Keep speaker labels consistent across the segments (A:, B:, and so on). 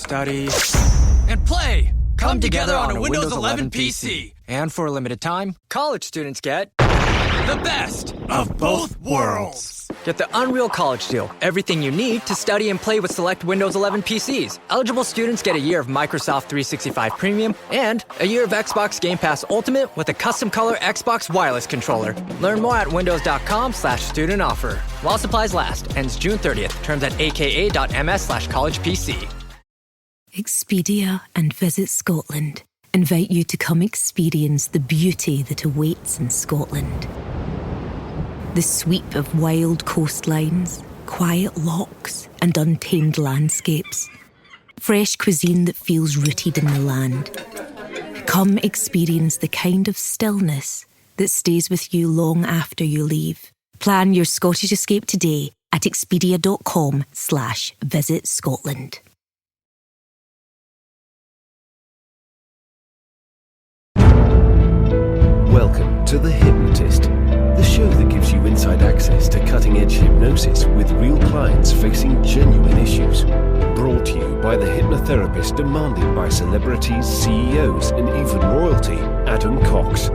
A: study,
B: and play come together on a Windows 11 PC.
A: And for a limited time, college students get
B: The best of both worlds.
A: Get the Unreal College Deal. Everything you need to study and play with select Windows 11 PCs. Eligible students get a year of Microsoft 365 Premium and a year of Xbox Game Pass Ultimate with a custom color Xbox wireless controller. Learn more at windows.com/student offer. While supplies last. Ends June 30th. Terms at aka.ms/collegepc.
C: Expedia and Visit Scotland invite you to come experience the beauty that awaits in Scotland. The sweep of wild coastlines, quiet lochs, and untamed landscapes. Fresh cuisine that feels rooted in the land. Come experience the kind of stillness that stays with you long after you leave. Plan your Scottish escape today at expedia.com/Visit Scotland.
D: Welcome to The Hypnotist, the show that gives you inside access to cutting-edge hypnosis with real clients facing genuine issues. Brought to you by the hypnotherapist demanded by celebrities, CEOs, and even royalty, Adam Cox.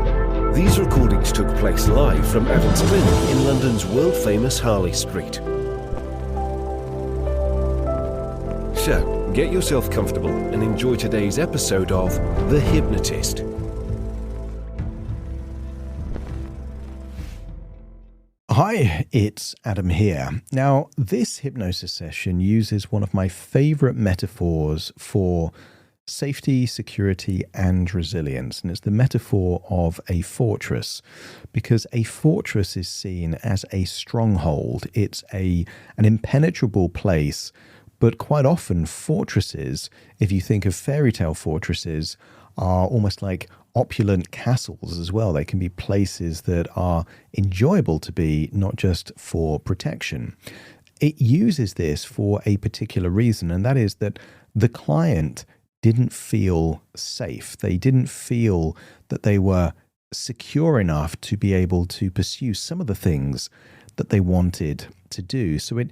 D: These recordings took place live from Adam's clinic in London's world-famous Harley Street. So, get yourself comfortable and enjoy today's episode of The Hypnotist.
E: Hi, it's Adam here. Now, this hypnosis session uses one of my favorite metaphors for safety, security, and resilience. And it's the metaphor of a fortress, because a fortress is seen as a stronghold. It's an impenetrable place, but quite often fortresses, if you think of fairy tale fortresses, are almost like opulent castles as well. They can be places that are enjoyable to be, not just for protection. It uses this for a particular reason, and that is that the client didn't feel safe. They didn't feel that they were secure enough to be able to pursue some of the things that they wanted to do. So it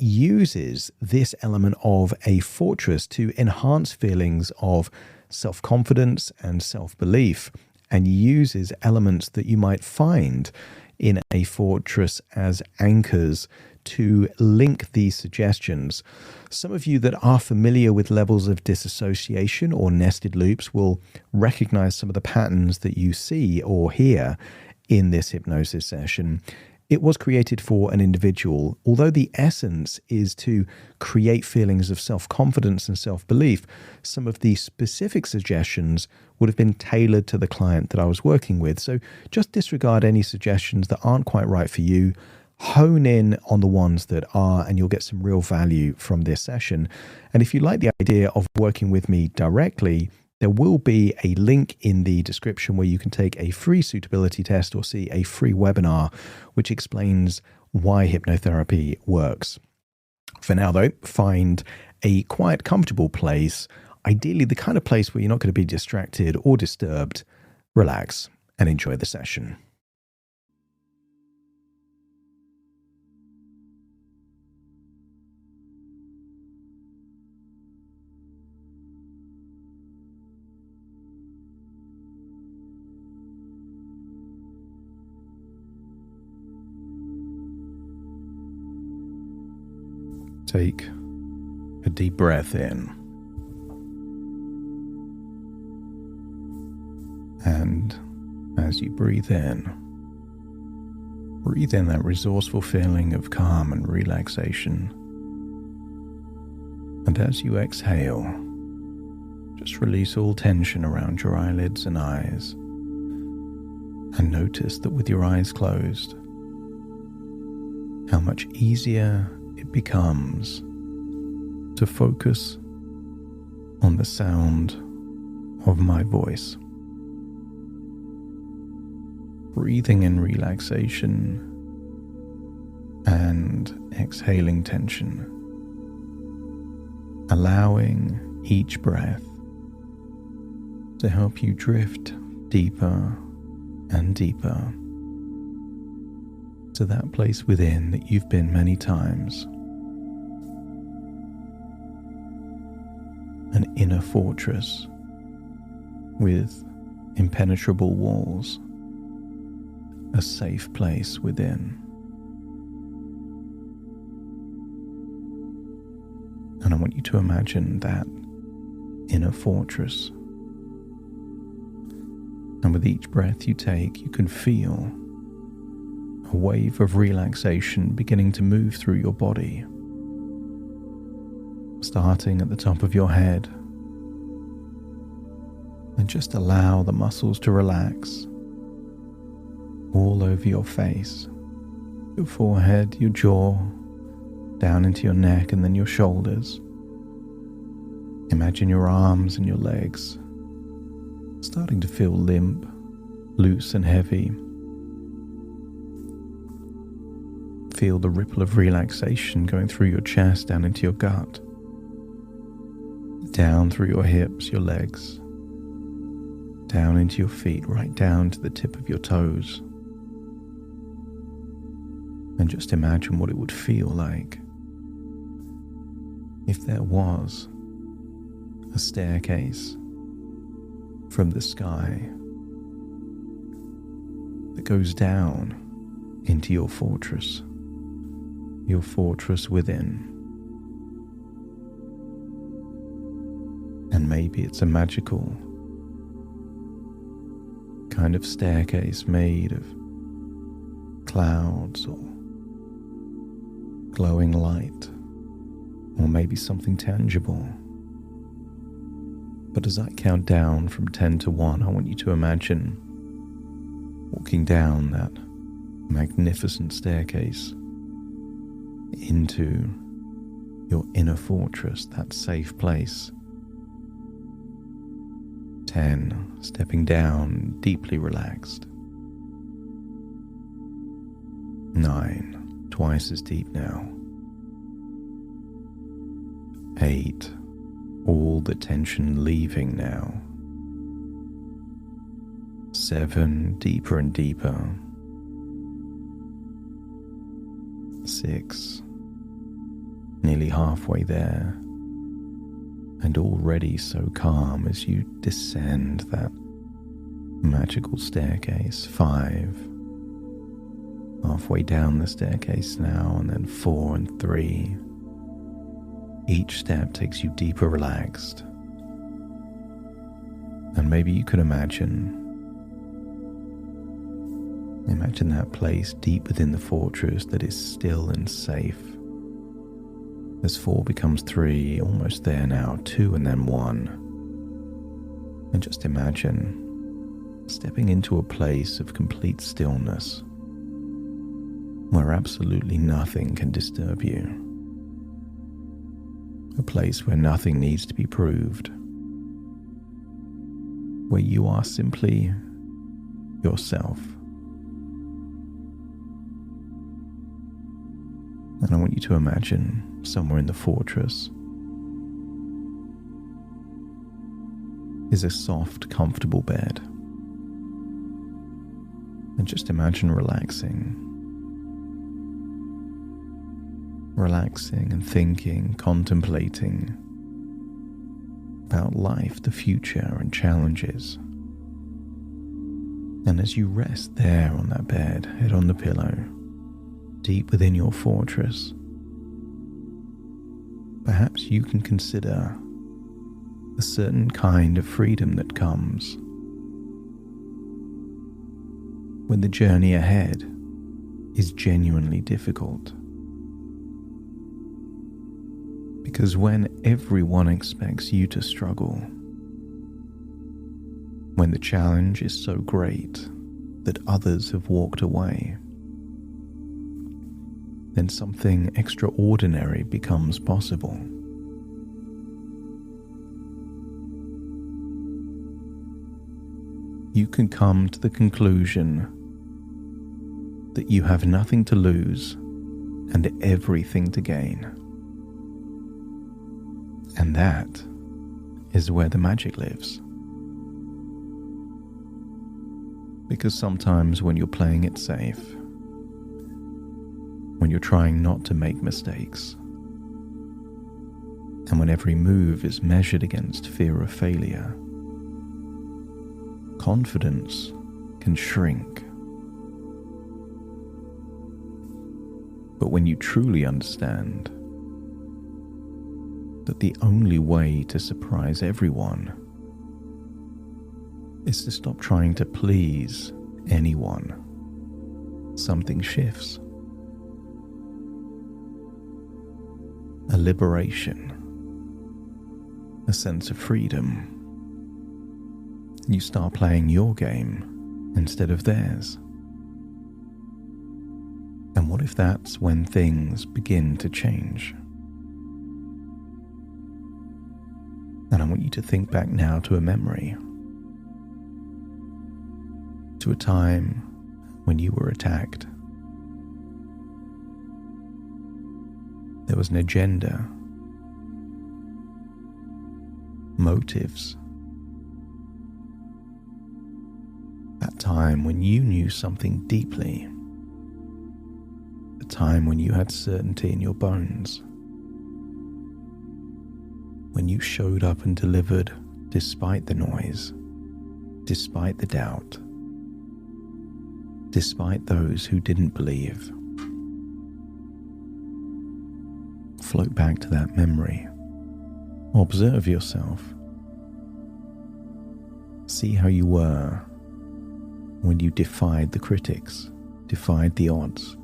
E: uses this element of a fortress to enhance feelings of self-confidence and self-belief, and uses elements that you might find in a fortress as anchors to link these suggestions. Some of you that are familiar with levels of disassociation or nested loops will recognize some of the patterns that you see or hear in this hypnosis session. It was created for an individual. Although the essence is to create feelings of self-confidence and self-belief, some of the specific suggestions would have been tailored to the client that I was working with. So just disregard any suggestions that aren't quite right for you. Hone in on the ones that are, and you'll get some real value from this session. And if you like the idea of working with me directly, there will be a link in the description where you can take a free suitability test or see a free webinar which explains why hypnotherapy works. For now, though, find a quiet, comfortable place, ideally the kind of place where you're not going to be distracted or disturbed. Relax and enjoy the session. Take a deep breath in, and as you breathe in that resourceful feeling of calm and relaxation. And as you exhale, just release all tension around your eyelids and eyes, and notice that with your eyes closed, how much easier it becomes to focus on the sound of my voice. Breathing in relaxation and exhaling tension. Allowing each breath to help you drift deeper and deeper to that place within that you've been many times. an inner fortress with impenetrable walls, a safe place within. And I want you to imagine that inner fortress. And with each breath you take, you can feel a wave of relaxation beginning to move through your body, starting at the top of your head. And just allow the muscles to relax all over your face, your forehead, your jaw, down into your neck and then your shoulders. Imagine your arms and your legs starting to feel limp, loose and heavy. Feel the ripple of relaxation going through your chest down into your gut, down through your hips, your legs, down into your feet, right down to the tip of your toes. And just imagine what it would feel like if there was a staircase from the sky that goes down into your fortress within. And maybe it's a magical kind of staircase made of clouds or glowing light, or maybe something tangible. But as I count down from 10 to 1, I want you to imagine walking down that magnificent staircase into your inner fortress, that safe place. 10, stepping down, deeply relaxed. 9, twice as deep now. 8, all the tension leaving now. 7, deeper and deeper. 6, nearly halfway there, and already so calm as you descend that magical staircase. 5, halfway down the staircase now, and then 4 and 3. Each step takes you deeper relaxed. And maybe you could imagine that place deep within the fortress that is still and safe. As 4 becomes 3, almost there now, 2 and then 1. And just imagine stepping into a place of complete stillness where absolutely nothing can disturb you. A place where nothing needs to be proved, where you are simply yourself. And I want you to imagine somewhere in the fortress is a soft, comfortable bed. And just imagine relaxing and thinking, contemplating about life, the future, and challenges. And as you rest there on that bed, head on the pillow, deep within your fortress, perhaps you can consider a certain kind of freedom that comes when the journey ahead is genuinely difficult. Because when everyone expects you to struggle, when the challenge is so great that others have walked away, then something extraordinary becomes possible. You can come to the conclusion that you have nothing to lose and everything to gain. And that is where the magic lives. Because sometimes when you're playing it safe, when you're trying not to make mistakes, And when every move is measured against fear of failure, confidence can shrink. But when you truly understand that the only way to surprise everyone is to stop trying to please anyone, something shifts. A liberation, a sense of freedom. You start playing your game instead of theirs. And what if that's when things begin to change? And I want you to think back now to a memory, to a time when you were attacked. There was an agenda, motives. That time when you knew something deeply, a time when you had certainty in your bones, when you showed up and delivered despite the noise, despite the doubt, despite those who didn't believe. Float back to that memory. Observe yourself. See how you were when you defied the critics, defied the odds,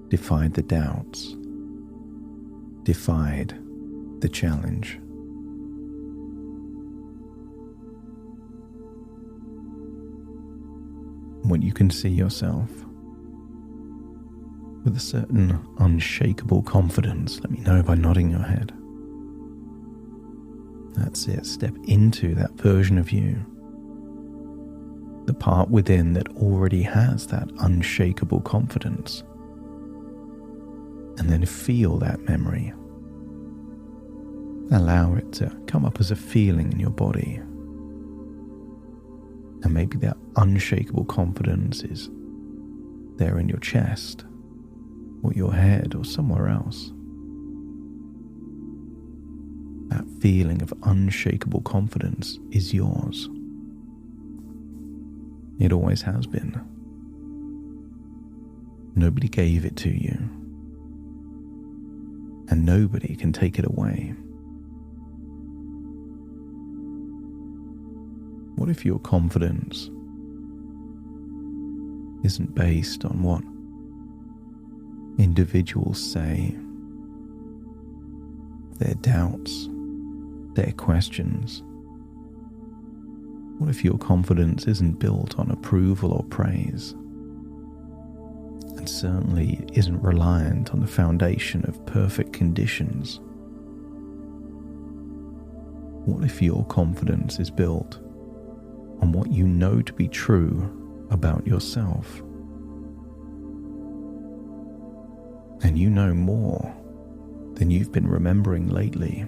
E: defied the doubts, defied the challenge. When you can see yourself with a certain unshakable confidence, let me know by nodding your head. That's it. Step into that version of you, the part within that already has that unshakable confidence, and then feel that memory. Allow it to come up as a feeling in your body. And maybe that unshakable confidence is there in your chest, or your head, or somewhere else. That feeling of unshakable confidence is yours. It always has been. Nobody gave it to you, and nobody can take it away. What if your confidence isn't based on what individuals say, their doubts, their questions? What if your confidence isn't built on approval or praise, and certainly isn't reliant on the foundation of perfect conditions? What if your confidence is built on what you know to be true about yourself? And you know more than you've been remembering lately.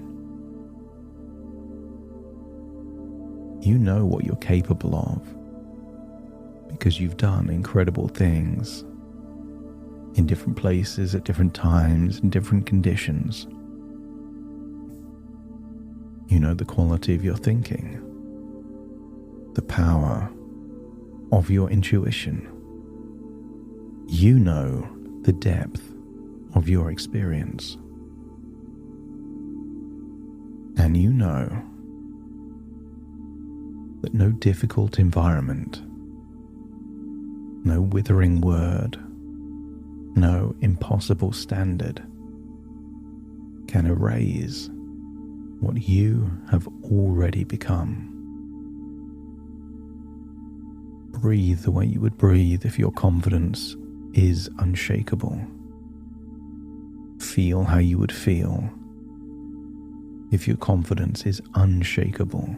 E: You know what you're capable of because you've done incredible things in different places at different times in different conditions. You know the quality of your thinking, the power of your intuition. You know the depth of your experience. And you know that no difficult environment, no withering word, no impossible standard can erase what you have already become. Breathe the way you would breathe if your confidence is unshakable. Feel how you would feel if your confidence is unshakable.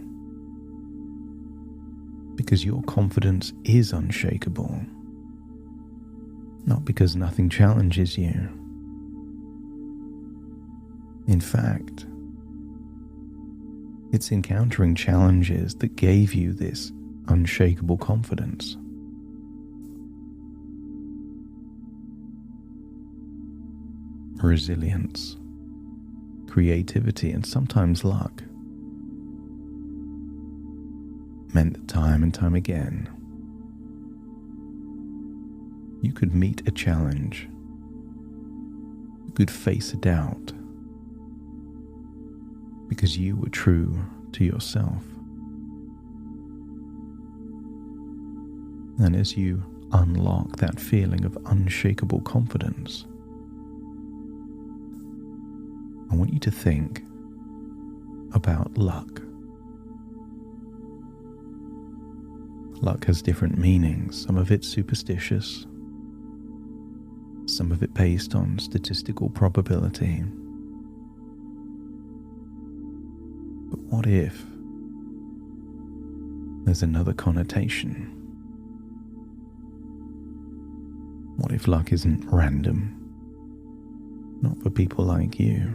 E: Because your confidence is unshakable, not because nothing challenges you. In fact, it's encountering challenges that gave you this unshakable confidence. Resilience, creativity, and sometimes luck meant that time and time again, you could meet a challenge, you could face a doubt, because you were true to yourself. And as you unlock that feeling of unshakable confidence, I want you to think about luck. Luck has different meanings. Some of it's superstitious, some of it based on statistical probability. But what if there's another connotation? What if luck isn't random? Not for people like you.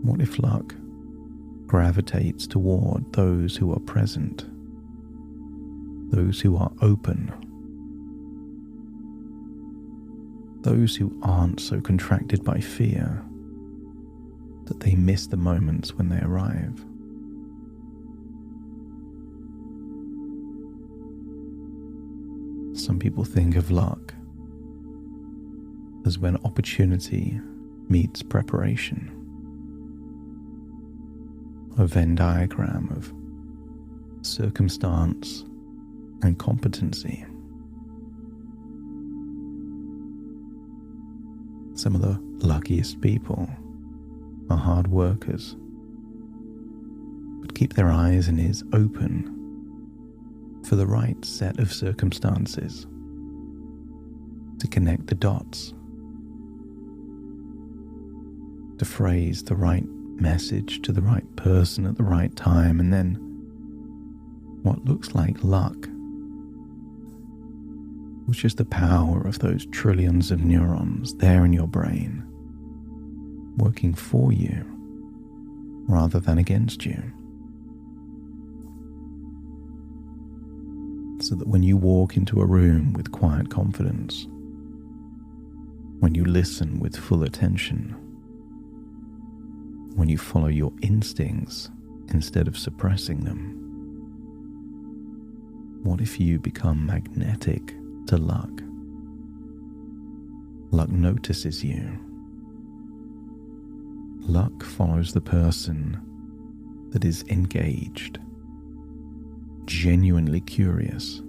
E: What if luck gravitates toward those who are present, those who are open, those who aren't so contracted by fear that they miss the moments when they arrive? Some people think of luck as when opportunity meets preparation. A Venn diagram of circumstance and competency. Some of the luckiest people are hard workers, but keep their eyes and ears open for the right set of circumstances to connect the dots, to phrase the right message to the right person at the right time, and then what looks like luck was just the power of those trillions of neurons there in your brain, working for you rather than against you. So that when you walk into a room with quiet confidence, when you listen with full attention, when you follow your instincts instead of suppressing them, what if you become magnetic to luck? Luck notices you. Luck follows the person that is engaged, genuinely curious,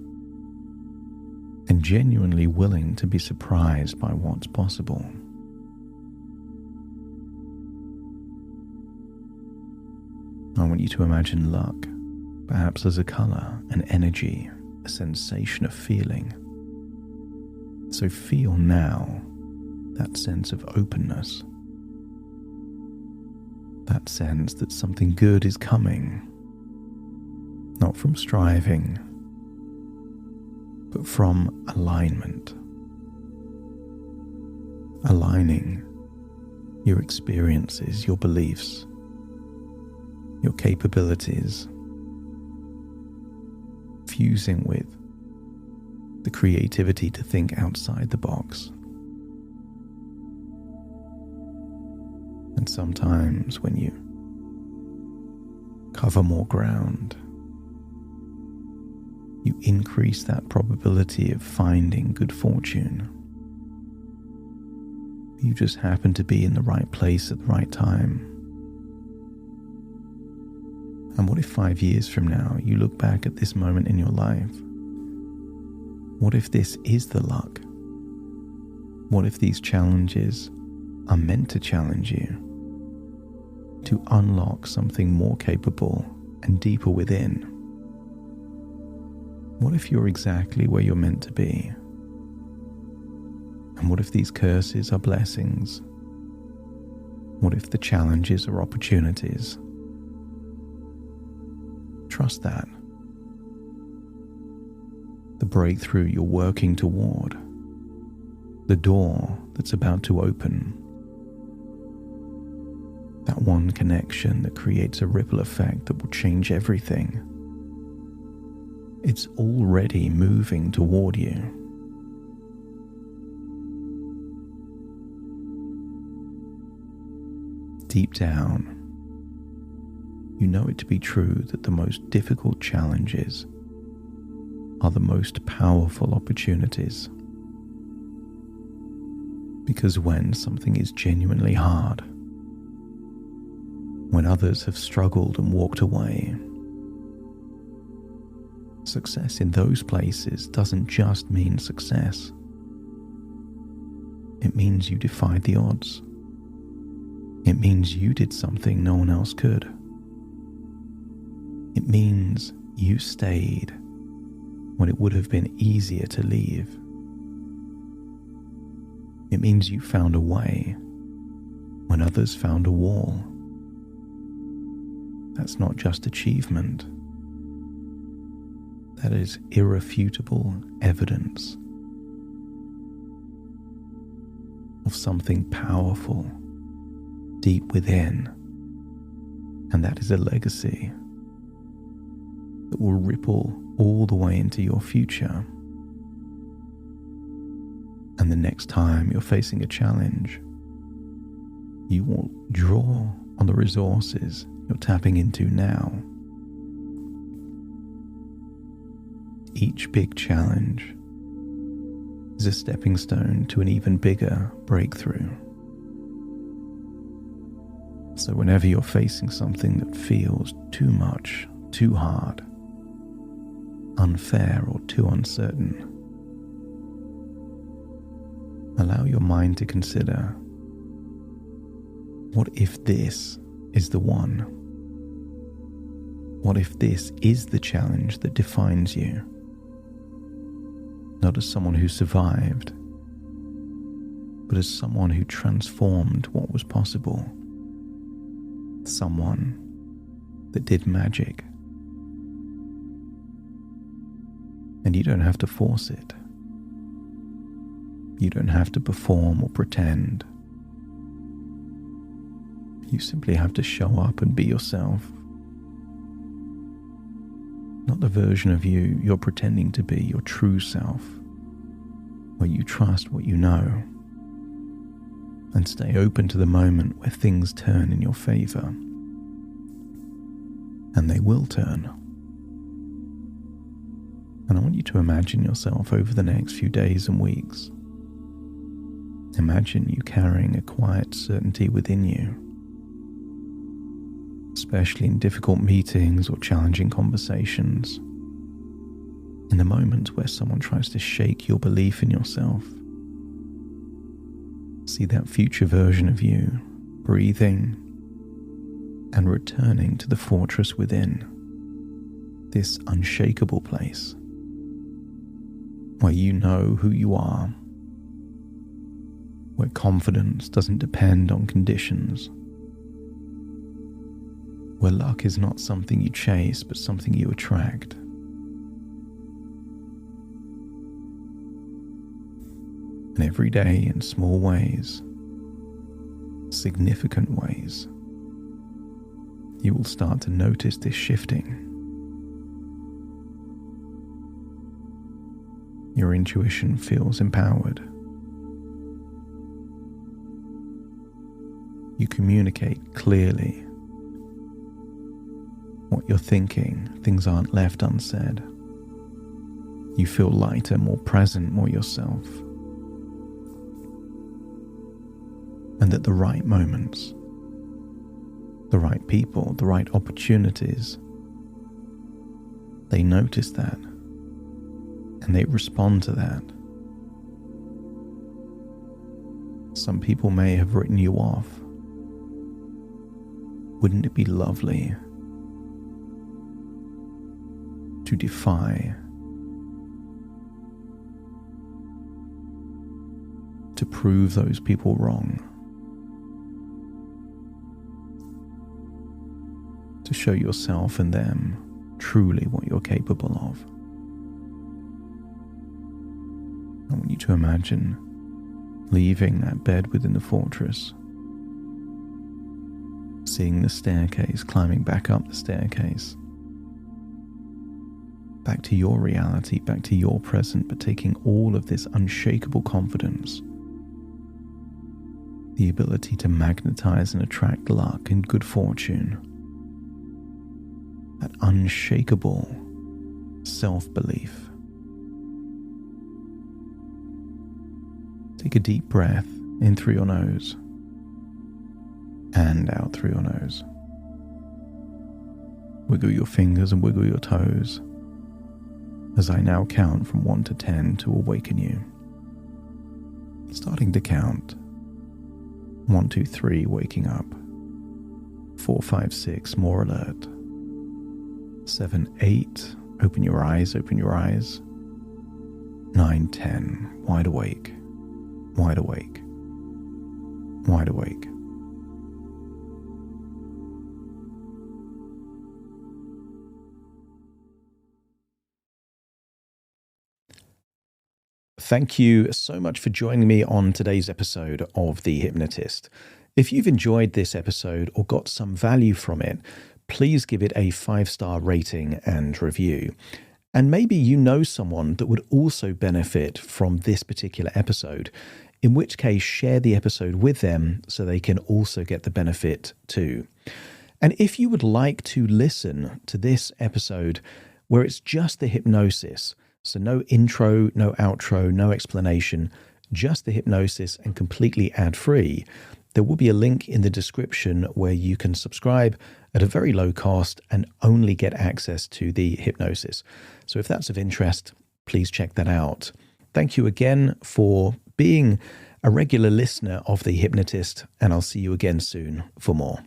E: and genuinely willing to be surprised by what's possible. I want you to imagine luck, perhaps as a color, an energy, a sensation of feeling. So feel now that sense of openness, that sense that something good is coming, not from striving, but from alignment. Aligning your experiences, your beliefs, your capabilities, fusing with the creativity to think outside the box. And sometimes when you cover more ground, you increase that probability of finding good fortune. You just happen to be in the right place at the right time. And what if 5 years from now you look back at this moment in your life? What if this is the luck? What if these challenges are meant to challenge you, to unlock something more capable and deeper within? What if you're exactly where you're meant to be? And what if these curses are blessings? What if the challenges are opportunities? Trust that. The breakthrough you're working toward, the door that's about to open, that one connection that creates a ripple effect that will change everything. It's already moving toward you. deep down, you know it to be true that the most difficult challenges are the most powerful opportunities. Because when something is genuinely hard, when others have struggled and walked away, success in those places doesn't just mean success. It means you defied the odds. It means you did something no one else could. It means you stayed when it would have been easier to leave. It means you found a way when others found a wall. That's not just achievement. That is irrefutable evidence of something powerful deep within, and that is a legacy that will ripple all the way into your future. And the next time you're facing a challenge, you will draw on the resources you're tapping into now. Each big challenge is a stepping stone to an even bigger breakthrough. So whenever you're facing something that feels too much, too hard, unfair, or too uncertain, allow your mind to consider, what if this is the one? What if this is the challenge that defines you? Not as someone who survived, but as someone who transformed what was possible. Someone that did magic. And you don't have to force it. You don't have to perform or pretend. You simply have to show up and be yourself. Not the version of you you're pretending to be, your true self, where you trust what you know and stay open to the moment where things turn in your favor. And they will turn. And I want you to imagine yourself over the next few days and weeks. Imagine you carrying a quiet certainty within you, especially in difficult meetings or challenging conversations, in the moments where someone tries to shake your belief in yourself. See that future version of you breathing and returning to the fortress within, this unshakable place where you know who you are, where confidence doesn't depend on conditions, where luck is not something you chase but something you attract. And every day, in small ways, significant ways, you will start to notice this shifting. Your intuition feels empowered. You communicate clearly what you're thinking. Things aren't left unsaid. You feel lighter, more present, more yourself. And at the right moments, the right people, the right opportunities, they notice that and they respond to that. Some people may have written you off. Wouldn't it be lovely to defy, to prove those people wrong, to show yourself and them truly what you're capable of? I want you to imagine leaving that bed within the fortress, seeing the staircase, climbing back up the staircase, back to your reality, back to your present, but taking all of this unshakable confidence, the ability to magnetize and attract luck and good fortune, that unshakable self-belief. Take a deep breath in through your nose and out through your nose. Wiggle your fingers and wiggle your toes as I now count from 1 to 10 to awaken you. Starting to count. 1, 2, 3, waking up. 4, 5, 6, more alert. 7, 8, open your eyes, open your eyes. 9, 10, wide awake, wide awake, wide awake. Thank you so much for joining me on today's episode of The Hypnotist. If you've enjoyed this episode or got some value from it, please give it a 5-star rating and review. And maybe you know someone that would also benefit from this particular episode, in which case share the episode with them so they can also get the benefit too. And if you would like to listen to this episode where it's just the hypnosis, so no intro, no outro, no explanation, just the hypnosis and completely ad-free, there will be a link in the description where you can subscribe at a very low cost and only get access to the hypnosis. So if that's of interest, please check that out. Thank you again for being a regular listener of The Hypnotist, and I'll see you again soon for more.